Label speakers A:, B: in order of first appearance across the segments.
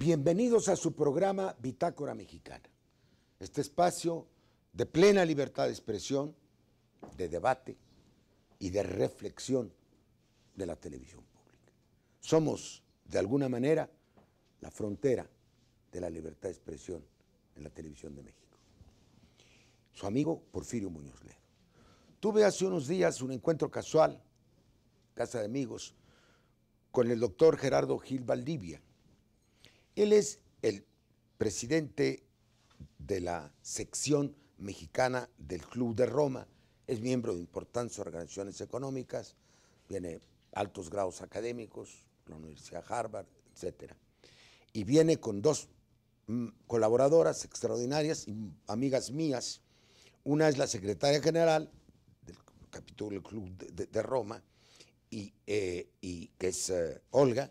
A: Bienvenidos a su programa Bitácora Mexicana, este espacio de plena libertad de expresión, de debate y de reflexión de la televisión pública. Somos, de alguna manera, la frontera de la libertad de expresión en la televisión de México. Su amigo Porfirio Muñoz Ledo. Tuve hace unos días un encuentro casual, casa de amigos, con el doctor Gerardo Gil Valdivia. Él es el presidente de la sección mexicana del Club de Roma, es miembro de importantes organizaciones económicas, tiene altos grados académicos, la Universidad Harvard, etc. Y viene con dos colaboradoras extraordinarias, amigas mías. Una es la secretaria general del capítulo del Club de Roma, y que es Olga.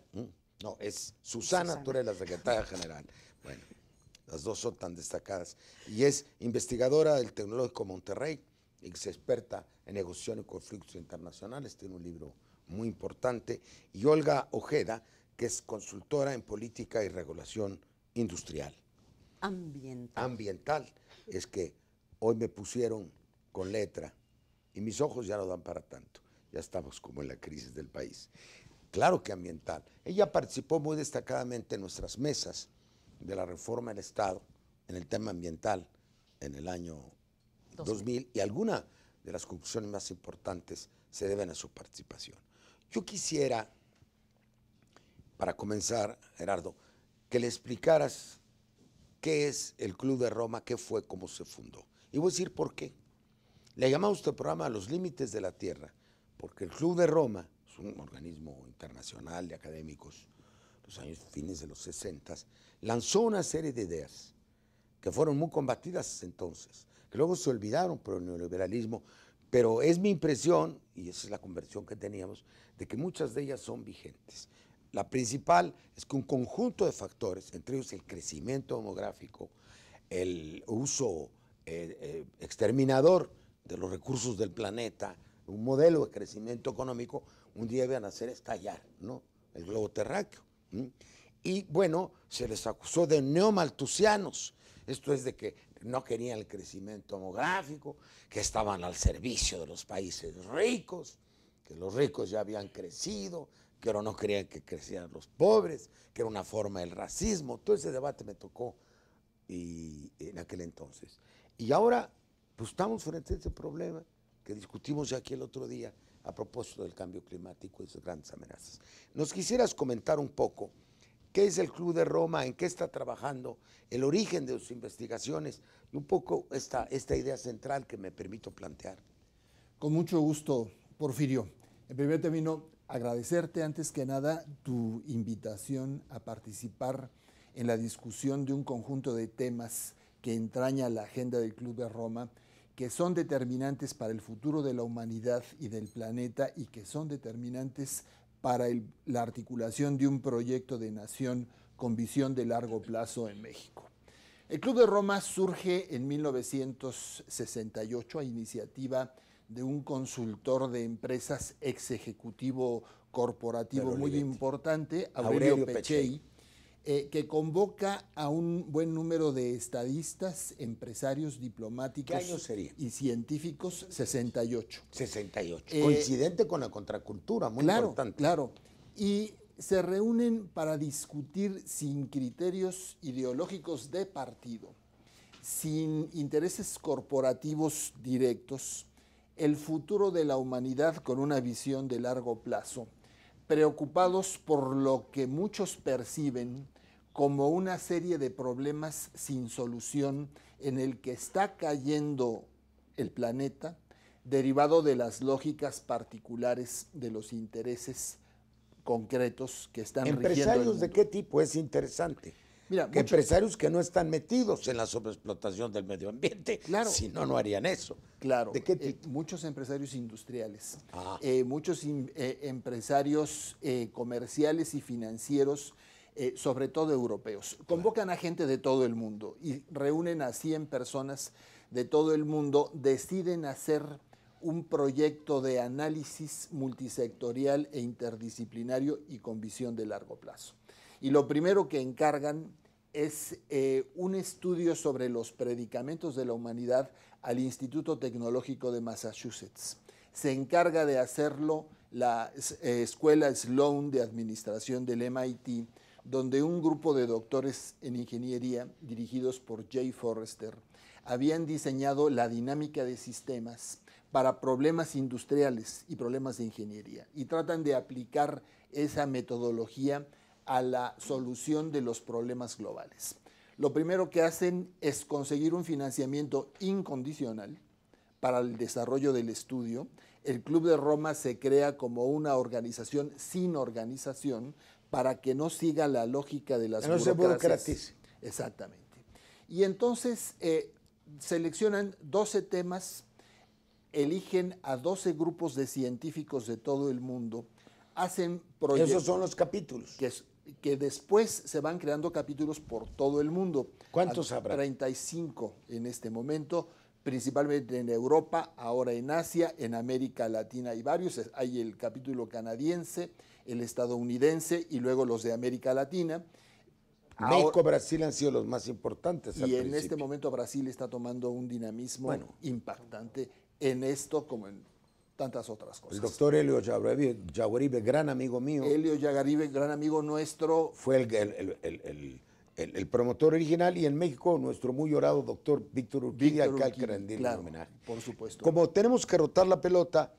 A: No, es Susana, tú eres la secretaria general. Bueno, las dos son tan destacadas. Y es investigadora del Tecnológico Monterrey, es experta en negociación y conflictos internacionales, tiene un libro muy importante. Y Olga Ojeda, que es consultora en política y regulación industrial.
B: Ambiental.
A: Ambiental. Es que hoy me pusieron con letra y mis ojos ya no dan para tanto. Ya estamos como en la crisis del país. Claro que ambiental. Ella participó muy destacadamente en nuestras mesas de la reforma del Estado en el tema ambiental en el año 2000 y algunas de las conclusiones más importantes se deben a su participación. Yo quisiera, para comenzar, Gerardo, que le explicaras qué es el Club de Roma, qué fue, cómo se fundó. Y voy a decir por qué. Le llamamos este programa Los Límites de la Tierra, porque el Club de Roma es un organismo internacional de académicos, los años fines de los 60, lanzó una serie de ideas que fueron muy combatidas entonces, que luego se olvidaron por el neoliberalismo, pero es mi impresión, y esa es la conversión que teníamos, de que muchas de ellas son vigentes. La principal es que un conjunto de factores, entre ellos el crecimiento demográfico, el uso exterminador de los recursos del planeta, un modelo de crecimiento económico, un día iban a hacer estallar, ¿no?, el globo terráqueo. Y bueno, se les acusó de neomalthusianos, esto es de que no querían el crecimiento demográfico, que estaban al servicio de los países ricos, que los ricos ya habían crecido, que ahora no querían que crecieran los pobres, que era una forma del racismo. Todo ese debate me tocó en aquel entonces. Y ahora pues estamos frente a ese problema que discutimos ya aquí el otro día a propósito del cambio climático y sus grandes amenazas. ¿Nos quisieras comentar un poco qué es el Club de Roma, en qué está trabajando, el origen de sus investigaciones y un poco esta idea central que me permito plantear?
C: Con mucho gusto, Porfirio. En primer término, agradecerte antes que nada tu invitación a participar en la discusión de un conjunto de temas que entraña la agenda del Club de Roma, que son determinantes para el futuro de la humanidad y del planeta y que son determinantes para la articulación de un proyecto de nación con visión de largo plazo en México. El Club de Roma surge en 1968 a iniciativa de un consultor de empresas, ex ejecutivo corporativo muy importante, Aurelio Peccei, que convoca a un buen número de estadistas, empresarios, diplomáticos.
A: ¿Qué año sería?
C: Y científicos. 68.
A: 68. Coincidente con la contracultura, muy importante.
C: Claro. Y se reúnen para discutir sin criterios ideológicos de partido, sin intereses corporativos directos, el futuro de la humanidad con una visión de largo plazo, preocupados por lo que muchos perciben como una serie de problemas sin solución en el que está cayendo el planeta, derivado de las lógicas particulares de los intereses concretos que están rigiendo el mundo.
A: ¿Empresarios de qué tipo? Es interesante.
C: Mira,
A: que empresarios que no están metidos en la sobreexplotación del medio ambiente,
C: claro,
A: si no, no harían eso.
C: Claro,
A: ¿de qué tipo?
C: Muchos empresarios industriales, muchos empresarios comerciales y financieros, sobre todo europeos. Convocan a gente de todo el mundo y reúnen a 100 personas de todo el mundo, deciden hacer un proyecto de análisis multisectorial e interdisciplinario y con visión de largo plazo. Y lo primero que encargan es un estudio sobre los predicamentos de la humanidad al Instituto Tecnológico de Massachusetts. Se encarga de hacerlo la Escuela Sloan de Administración del MIT, donde un grupo de doctores en ingeniería, dirigidos por Jay Forrester, habían diseñado la dinámica de sistemas para problemas industriales y problemas de ingeniería, y tratan de aplicar esa metodología a la solución de los problemas globales. Lo primero que hacen es conseguir un financiamiento incondicional para el desarrollo del estudio. El Club de Roma se crea como una organización sin organización para que no siga la lógica de las burocracias.
A: No se burocratice.
C: Exactamente. Y entonces seleccionan 12 temas, eligen a 12 grupos de científicos de todo el mundo, hacen proyectos.
A: Esos son los capítulos.
C: Que después se van creando capítulos por todo el mundo.
A: ¿Cuántos habrá?
C: 35 en este momento, principalmente en Europa, ahora en Asia, en América Latina hay varios. Hay el capítulo canadiense, el estadounidense y luego los de América Latina.
A: México, Brasil han sido los más importantes.
C: Y en este momento Brasil está tomando un dinamismo impactante en esto como en tantas otras cosas.
A: El doctor Helio Yaguribe, gran amigo mío.
C: Helio Yaguribe, gran amigo nuestro.
A: Fue el promotor original, y en México nuestro muy llorado doctor Víctor Urquidi, que hay que rendirle un homenaje.
C: Por supuesto.
A: Como tenemos que rotar la pelota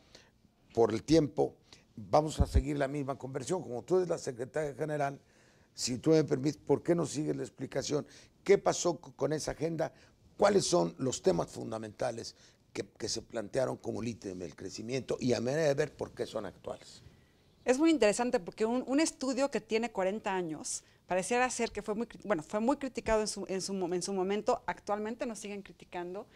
A: por el tiempo, vamos a seguir la misma conversión. Como tú eres la secretaria general, si tú me permites, ¿por qué no sigues la explicación? ¿Qué pasó con esa agenda? ¿Cuáles son los temas fundamentales que se plantearon como ítem del crecimiento, y a manera de ver por qué son actuales?
B: Es muy interesante porque un estudio que tiene 40 años pareciera ser que fue muy criticado en su momento, actualmente nos siguen criticando,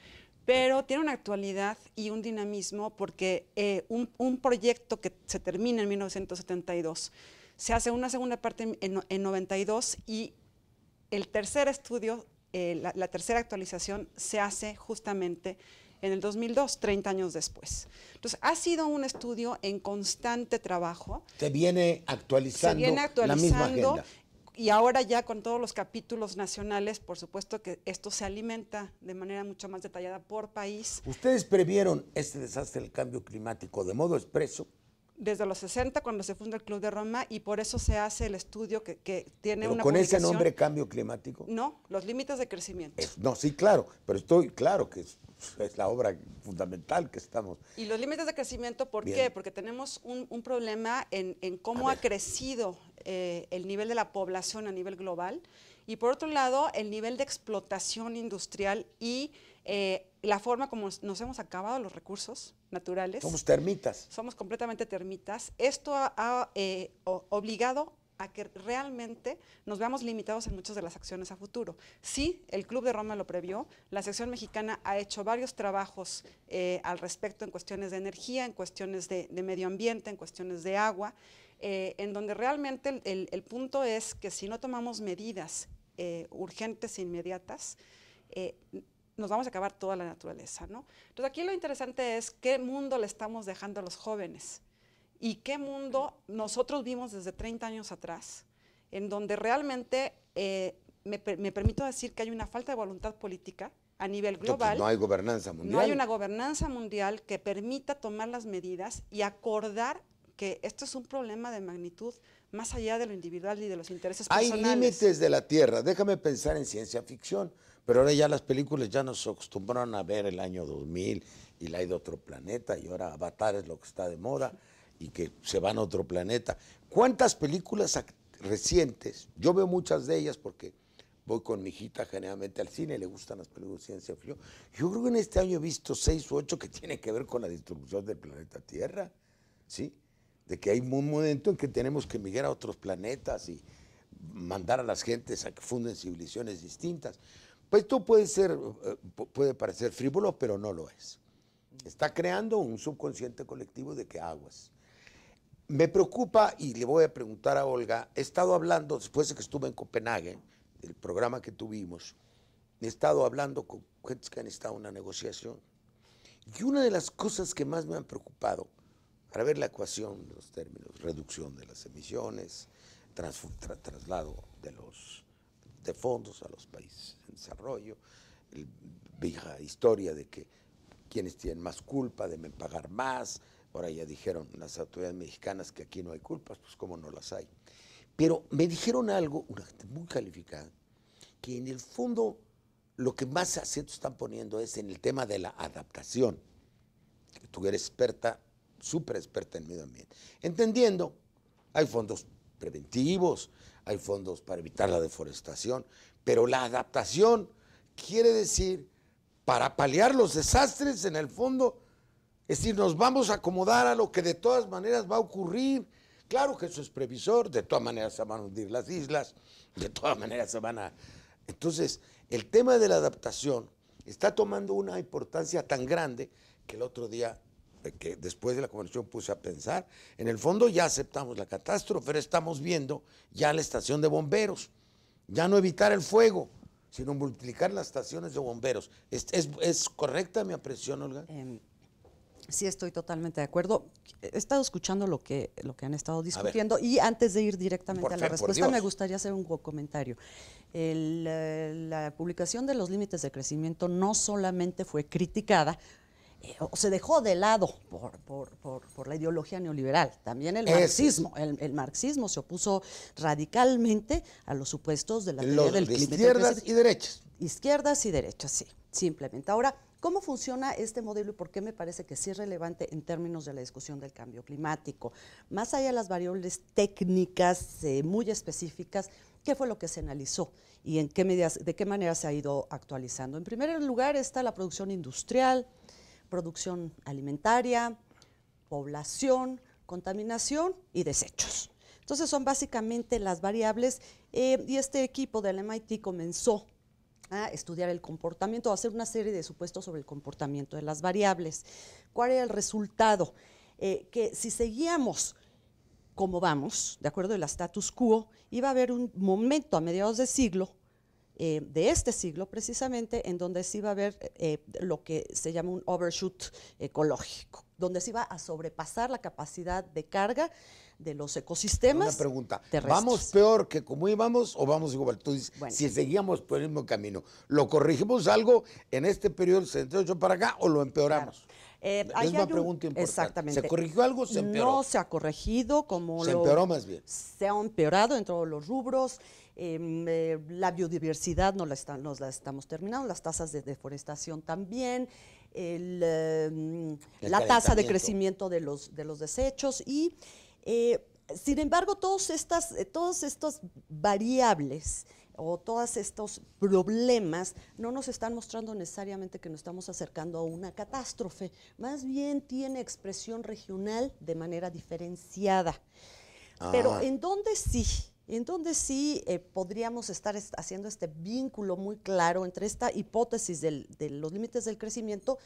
B: pero tiene una actualidad y un dinamismo porque un proyecto que se termina en 1972, se hace una segunda parte en 92, y el tercer estudio, la tercera actualización, se hace justamente en el 2002, 30 años después. Entonces, ha sido un estudio en constante trabajo.
A: Se viene actualizando la misma agenda.
B: Y ahora ya con todos los capítulos nacionales, por supuesto que esto se alimenta de manera mucho más detallada por país.
A: ¿Ustedes previeron este desastre del cambio climático de modo expreso?
B: Desde los 60, cuando se funda el Club de Roma, y por eso se hace el estudio que tiene
A: ¿Pero
B: una
A: con
B: publicación?
A: ese nombre, cambio climático?
B: No, los límites de crecimiento.
A: No, sí, claro, pero estoy claro que es la obra fundamental que estamos.
B: Y los límites de crecimiento, ¿por
A: Bien.
B: qué? Porque tenemos un problema en cómo ha crecido el nivel de la población a nivel global, y por otro lado, el nivel de explotación industrial y la forma como nos hemos acabado los recursos naturales.
A: Somos termitas.
B: Somos completamente termitas. Esto ha obligado a que realmente nos veamos limitados en muchas de las acciones a futuro. Sí, el Club de Roma lo previó, la sección mexicana ha hecho varios trabajos al respecto en cuestiones de energía, en cuestiones de medio ambiente, en cuestiones de agua, en donde realmente el punto es que si no tomamos medidas urgentes e inmediatas, nos vamos a acabar toda la naturaleza, ¿no? Entonces aquí lo interesante es qué mundo le estamos dejando a los jóvenes y qué mundo nosotros vimos desde 30 años atrás, en donde realmente me permito decir que hay una falta de voluntad política a nivel global.
A: Entonces, no hay gobernanza mundial.
B: No hay una gobernanza mundial que permita tomar las medidas y acordar que esto es un problema de magnitud más allá de lo individual y de los intereses personales.
A: Hay límites de la Tierra. Déjame pensar en ciencia ficción, pero ahora ya las películas ya nos acostumbraron a ver el año 2000 y la hay de otro planeta, y ahora Avatar es lo que está de moda y que se van a otro planeta. ¿Cuántas películas recientes? Yo veo muchas de ellas porque voy con mi hijita generalmente al cine, le gustan las películas de ciencia ficción. Yo creo que en este año he visto 6 u 8 que tienen que ver con la distribución del planeta Tierra, ¿sí? De que hay un momento en que tenemos que migrar a otros planetas y mandar a las gentes a que funden civilizaciones distintas. Pues esto puede parecer frívolo, pero no lo es. Está creando un subconsciente colectivo de que aguas. Me preocupa, y le voy a preguntar a Olga, he estado hablando, después de que estuve en Copenhague, del programa que tuvimos, he estado hablando con gente que han estado en una negociación, y una de las cosas que más me han preocupado, para ver la ecuación de los términos, reducción de las emisiones, traslado de fondos a los países en desarrollo, vieja historia de que quienes tienen más culpa deben pagar más. Ahora ya dijeron las autoridades mexicanas que aquí no hay culpas, pues cómo no las hay. Pero me dijeron algo, una gente muy calificada, que en el fondo lo que más acento están poniendo es en el tema de la adaptación. Tú eres experta, súper experta en medio ambiente. Entendiendo, hay fondos preventivos, hay fondos para evitar la deforestación, pero la adaptación quiere decir, para paliar los desastres, en el fondo, es decir, nos vamos a acomodar a lo que de todas maneras va a ocurrir. Claro que eso es previsor, de todas maneras se van a hundir las islas, de todas maneras se van a... Entonces, el tema de la adaptación está tomando una importancia tan grande que el otro día, que después de la conversación puse a pensar, en el fondo ya aceptamos la catástrofe, pero estamos viendo ya la estación de bomberos, ya no evitar el fuego, sino multiplicar las estaciones de bomberos. ¿Es correcta mi apreciación, Olga?
D: Sí, estoy totalmente de acuerdo. He estado escuchando lo que han estado discutiendo y antes de ir directamente a la respuesta me gustaría hacer un comentario. La publicación de los límites de crecimiento no solamente fue criticada, o se dejó de lado por la ideología neoliberal, también el marxismo. El marxismo se opuso radicalmente a los supuestos de la teoría del límite de crecimiento.
A: Izquierdas y derechas.
D: Izquierdas y derechas, sí, simplemente. Ahora, ¿cómo funciona este modelo y por qué me parece que sí es relevante en términos de la discusión del cambio climático? Más allá de las variables técnicas muy específicas, ¿qué fue lo que se analizó y en qué medidas, de qué manera se ha ido actualizando? En primer lugar está la producción industrial, producción alimentaria, población, contaminación y desechos. Entonces son básicamente las variables y este equipo del MIT comenzó a estudiar el comportamiento, a hacer una serie de supuestos sobre el comportamiento de las variables. ¿Cuál era el resultado? Que si seguíamos como vamos, de acuerdo al status quo, iba a haber un momento a mediados de siglo, de este siglo precisamente, en donde se iba a ver lo que se llama un overshoot ecológico, donde se iba a sobrepasar la capacidad de carga de los ecosistemas.
A: Una pregunta,
D: terrestres.
A: ¿Vamos peor que como íbamos o vamos igual? Tú dices,
D: Bueno.
A: si seguíamos por el mismo camino, ¿lo corregimos algo en este periodo del 78 para acá o lo empeoramos?
D: Claro.
A: Es una pregunta importante.
D: Exactamente.
A: ¿Se corrigió algo o se empeoró?
D: No se ha corregido como
A: se empeoró más bien.
D: Se ha empeorado en todos los rubros. La biodiversidad nos la estamos terminando, las tasas de deforestación también, la tasa de crecimiento de los desechos y sin embargo todas estas variables o todos estos problemas no nos están mostrando necesariamente que nos estamos acercando a una catástrofe, más bien tiene expresión regional de manera diferenciada. Pero en donde sí podríamos estar haciendo este vínculo muy claro entre esta hipótesis de los límites del crecimiento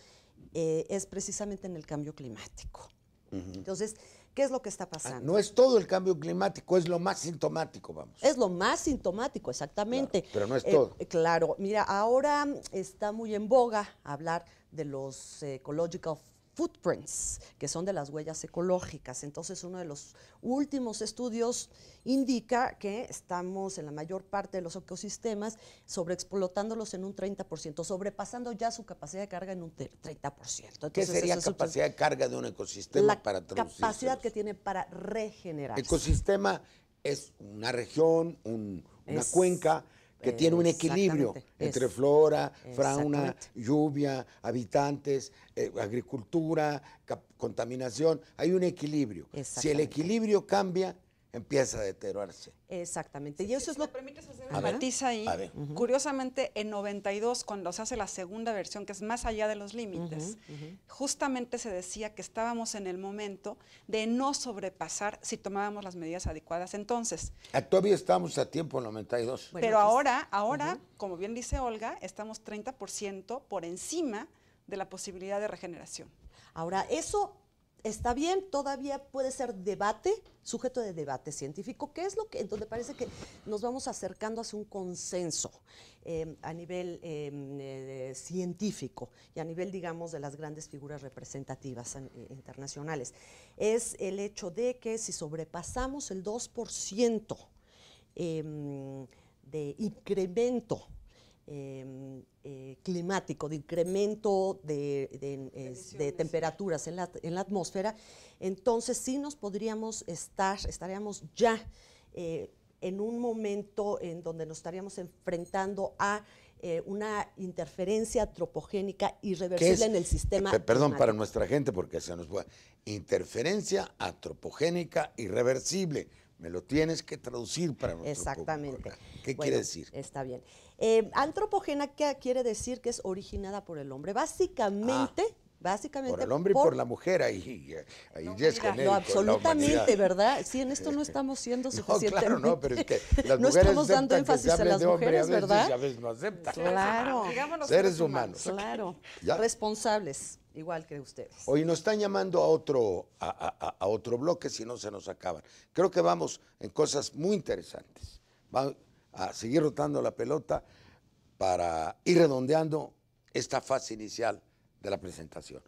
D: es precisamente en el cambio climático. Entonces, ¿qué es lo que está pasando?
A: No es todo el cambio climático, es lo más sintomático, vamos.
D: Es lo más sintomático, exactamente.
A: Claro, pero no es todo.
D: Claro, mira, ahora está muy en boga hablar de los ecological footprints, que son de las huellas ecológicas. Entonces, uno de los últimos estudios indica que estamos en la mayor parte de los ecosistemas sobreexplotándolos en un 30%, sobrepasando ya su capacidad de carga en un 30%. Entonces,
A: ¿qué sería capacidad de carga de un ecosistema para traducirse?
D: La capacidad que tiene para regenerarse.
A: Ecosistema es una región, una cuenca que tiene un equilibrio entre flora, fauna, lluvia, habitantes, agricultura, contaminación. Hay un equilibrio. Si el equilibrio cambia, empieza a deteriorarse.
D: Exactamente. Y eso es lo que...
B: ¿Me permites hacer un matiz ahí? Curiosamente, en 92, cuando se hace la segunda versión, que es más allá de los límites, justamente se decía que estábamos en el momento de no sobrepasar si tomábamos las medidas adecuadas entonces.
A: Todavía estamos a tiempo en 92.
B: Bueno, pero ahora, como bien dice Olga, estamos 30% por encima de la posibilidad de regeneración.
D: Ahora, eso está bien, todavía puede ser debate, sujeto de debate científico, que es lo que, donde parece que nos vamos acercando hacia un consenso a nivel científico y a nivel, digamos, de las grandes figuras representativas internacionales. Es el hecho de que si sobrepasamos el 2% de incremento climático, de incremento de temperaturas en la atmósfera, entonces sí estaríamos ya en un momento en donde nos estaríamos enfrentando a una interferencia antropogénica irreversible en el sistema
A: Perdón,
D: climático.
A: para nuestra gente, porque se nos fue. Interferencia antropogénica irreversible. Me lo tienes que traducir para nuestro
D: Exactamente.
A: público. ¿Qué
D: Bueno,
A: quiere decir?
D: Está bien. Antropogénica quiere decir que es originada por el hombre. Básicamente
A: Por el hombre y por la mujer, ahí ya es genérico.
D: No, absolutamente,
A: la humanidad.
D: ¿verdad? Sí, en esto no estamos siendo
A: No,
D: suficientemente.
A: claro, no, pero es que las
D: no
A: mujeres
D: estamos dando
A: aceptan que se
D: énfasis a
A: hable
D: las
A: de hombre,
D: mujeres,
A: a veces,
D: ¿verdad?
A: y a veces no aceptan.
D: Claro.
B: Digámonos
A: Seres humanos.
D: Claro.
A: ¿Ya?
D: Responsables, igual que ustedes.
A: Hoy nos están llamando a otro bloque, si no se nos acaban. Creo que vamos en cosas muy interesantes. Vamos a seguir rotando la pelota para ir redondeando esta fase inicial de la presentación.